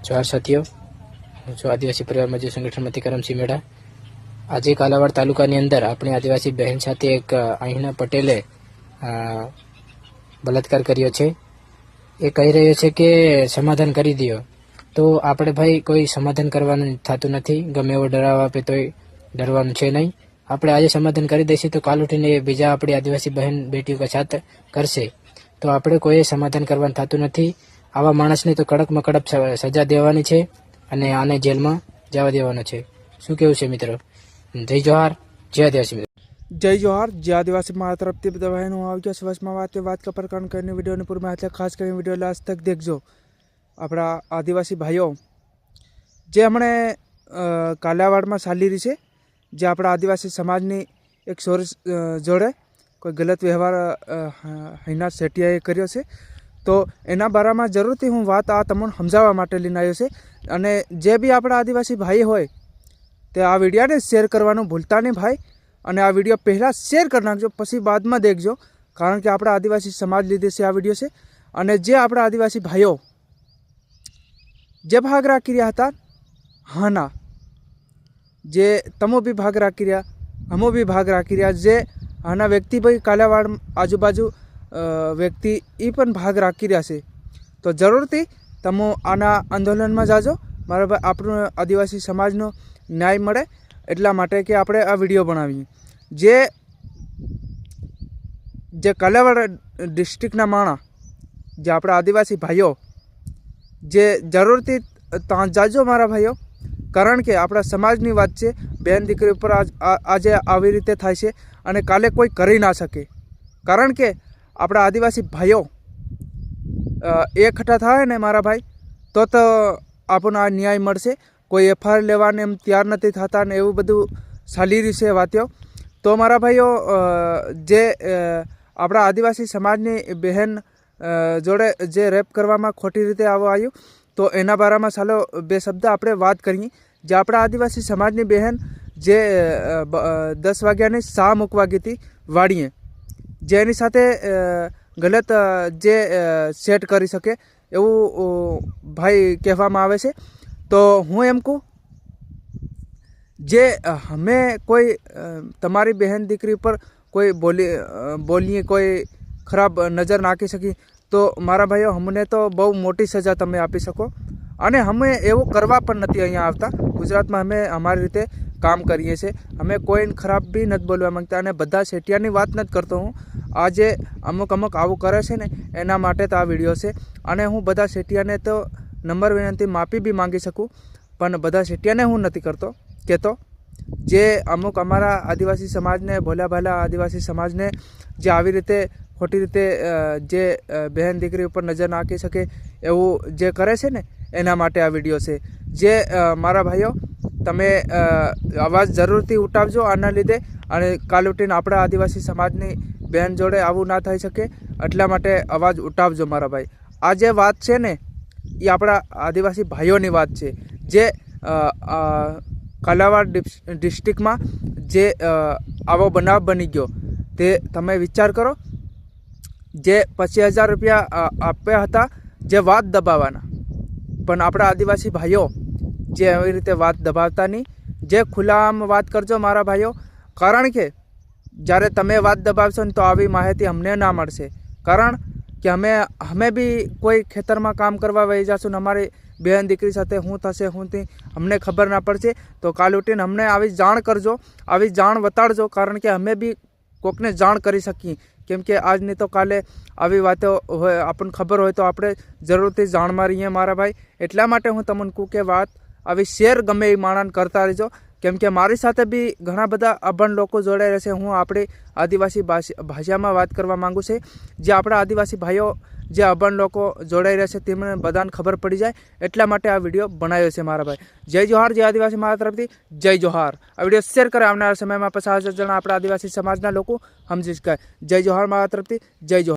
જોહાર સાથીઓ, હું છું આદિવાસી પરિવાર મજૂર સંગઠનમાંથી કરમસિંહ મેડા. આજે કાલાવાડ તાલુકાની અંદર આપણી આદિવાસી બહેન સાથે એક અહીંના પટેલે બલાત્કાર કર્યો છે. એ કહી રહ્યો છે કે સમાધાન કરી દો, તો આપણે ભાઈ કોઈ સમાધાન કરવાનું થતું નથી. ગમે એવો ડરાવ આપે તોય ડરવાનું છે નહીં. આપણે આજે સમાધાન કરી દઈશું તો કાલ ઉઠીને બીજા આપણી આદિવાસી બહેન બેટીઓ કે સાથ કરશે. તો આપણે કોઈ સમાધાન કરવાનું થતું નથી. આવા માણસને તો કડકમાં કડક સજા દેવાની છે અને આને જેલમાં જવા દેવાનો છે. શું કેવું છે મિત્રો? જય જોહાર, જય આદિવાસી મિત્રો. જય જોહાર, જય આદિવાસી મારા તરફથી બધા બહેનો આવી ગયા સવાસમાં વાત का प्रकरण करने वीडियो ने पूरी माहिती खास કરીને વિડીયો લાસ્ટ તક દેખજો. આપણા આદિવાસી ભાઈઓ જે હમણે કાલાવાડમાં ચાલી રહી છે, જે આપણા આદિવાસી સમાજની એક સોરી જોડે કોઈ ગલત વ્યવહાર હૈના શેઠિયાએ કર્યો છે, તો એના બારામાં જરૂરથી હું વાત આ તમને સમજાવવા માટે લઈને આવ્યો છે. અને જે બી આપણા આદિવાસી ભાઈ હોય તે આ વિડીયોને શેર કરવાનું ભૂલતા નહીં ભાઈ. અને આ વિડીયો પહેલાં શેર કરી નાખજો, પછી બાદમાં દેખજો, કારણ કે આપણા આદિવાસી સમાજ લીધે છે આ વિડીયો છે. અને જે આપણા આદિવાસી ભાઈઓ જે ભાગ રાખી રહ્યા હતા, હા ના, જે તમો બી ભાગ રાખી રહ્યા, હમો બી ભાગ રાખી રહ્યા, જે આના વ્યક્તિ ભાઈ કાલાવાડ આજુબાજુ વ્યક્તિ એ પણ ભાગ રાખી રહ્યા છે, તો જરૂરથી તમે આના આંદોલનમાં જાજો. મારા ભાઈ આપણો આદિવાસી સમાજનો ન્યાય મળે એટલા માટે કે આપણે આ વિડીયો બનાવીએ. જે કાલાવાડ ડિસ્ટ્રિક્ટના માણા, જે આપણા આદિવાસી ભાઈઓ, જે જરૂરથી ત્યાં જાજો મારા ભાઈઓ, કારણ કે આપણા સમાજની વાત છે. બેન દીકરી ઉપર આજે આવી રીતે થાય છે અને કાલે કોઈ કરી ના શકે, કારણ કે આપણા આદિવાસી ભાઈઓ એકઠા થાય ને મારા ભાઈ, તો આપણને આ ન્યાય મળશે. કોઈ એફઆઈઆર લેવાને એમ તૈયાર નથી થતા ને એવું બધું ચાલી રહ્યું છે વાત્યો. તો મારા ભાઈઓ, જે આપણા આદિવાસી સમાજની બહેન જોડે જે રેપ કરવામાં ખોટી રીતે આવ્યું, તો એના બારામાં ચાલો બે શબ્દ આપણે વાત કરીએ. જે આપણા આદિવાસી સમાજની બહેન જે 10 વાગ્યાની શા મૂકવા ગઈ હતી વાડીએ, જે એની સાથે ગલત જે સેટ કરી શકે એવું ભાઈ કહેવામાં આવે છે. તો હું એમ કહું, જે અમે કોઈ તમારી બહેન દીકરી પર કોઈ બોલીએ, કોઈ ખરાબ નજર નાખી શકી, તો મારા ભાઈઓ અમને તો બહુ મોટી સજા તમે આપી શકો. અને અમે એવું કરવા પણ નથી અહીંયા આવતા. ગુજરાતમાં અમે અમારી રીતે કામ કરીએ છીએ. અમે કોઈને ખરાબ બી નથી બોલવા માંગતા અને બધા શેઠિયાની વાત નથી કરતો હું. આજે અમુક આવું કરે છે ને, એના માટે તો આ વિડીયો છે. અને હું બધા શેઠિયાને તો નંબર વિનંતી માફી બી માંગી શકું, પણ બધા શેઠિયાને હું નથી કહેતો. જે અમુક અમારા આદિવાસી સમાજને, ભોલા ભાલા આદિવાસી સમાજને જે આવી રીતે ખોટી રીતે જે બહેન દીકરી ઉપર નજર નાખી શકે એવું જે કરે છે ને, એના માટે આ વિડીયો છે. જે મારા ભાઈઓ, તમે અવાજ જરૂરથી ઉઠાવજો આના લીધે, અને કાલ ઉઠીને આપણા આદિવાસી સમાજની બહેન જોડે આવું ના થઈ શકે એટલા માટે અવાજ ઉઠાવજો મારા ભાઈ. આ જે વાત છે ને, એ આપણા આદિવાસી ભાઈઓની વાત છે. જે કાલાવાડ ડિસ્ટ્રિક્ટમાં જે આવો બનાવ બની ગયો, તે તમે વિચાર કરો. જે 25,000 રૂપિયા આપ્યા હતા જે વાત દબાવવાના, પણ આપણા આદિવાસી ભાઈઓ જે એવી રીતે વાત દબાવતા નહીં. જે ખુલ્લામ વાત કરજો મારા ભાઈઓ, કારણ કે જ્યારે તમે વાત દબાવશો ને તો આવી માહિતી અમને ના મળશે. કારણ કે અમે બી કોઈ ખેતરમાં કામ કરવા વહી જશું ને અમારી બહેન દીકરી સાથે શું થશે શું નહીં અમને ખબર ના પડશે, તો કાલ ઉઠીને અમને આવી જાણ કરજો, આવી જાણ બતાડજો, કારણ કે અમે બી કોકને જાણ કરી શકીએ. કેમ કે આજની તો કાલે આવી વાતો હોય, આપણને ખબર હોય તો આપણે જરૂરથી જાણમાં રહીએ મારા ભાઈ. એટલા માટે હું તમને કહું કે વાત આવી શેર ગમે એ માણસ કરતા રહેજો. કેમ કે મારી સાથે બી ઘણા બધા અભણ લોકો જોડાઈ રહેશે. હું આપણી આદિવાસી ભાષામાં વાત કરવા માગું છું. જે આપણા આદિવાસી ભાઈઓ જે અભણ લોકો જોડાઈ રહેશે તેમને બધાને ખબર પડી જાય, એટલા માટે આ વિડીયો બનાવ્યો છે મારા ભાઈ. જય જોહાર, જય આદિવાસી મારા તરફથી જય જોહાર. આ વિડીયો શેર કરે, આવનારા સમયમાં 50,000 જણા આપણા આદિવાસી સમાજના લોકો સમજી શકાય. જય જોહાર મારા તરફથી, જય જોહાર.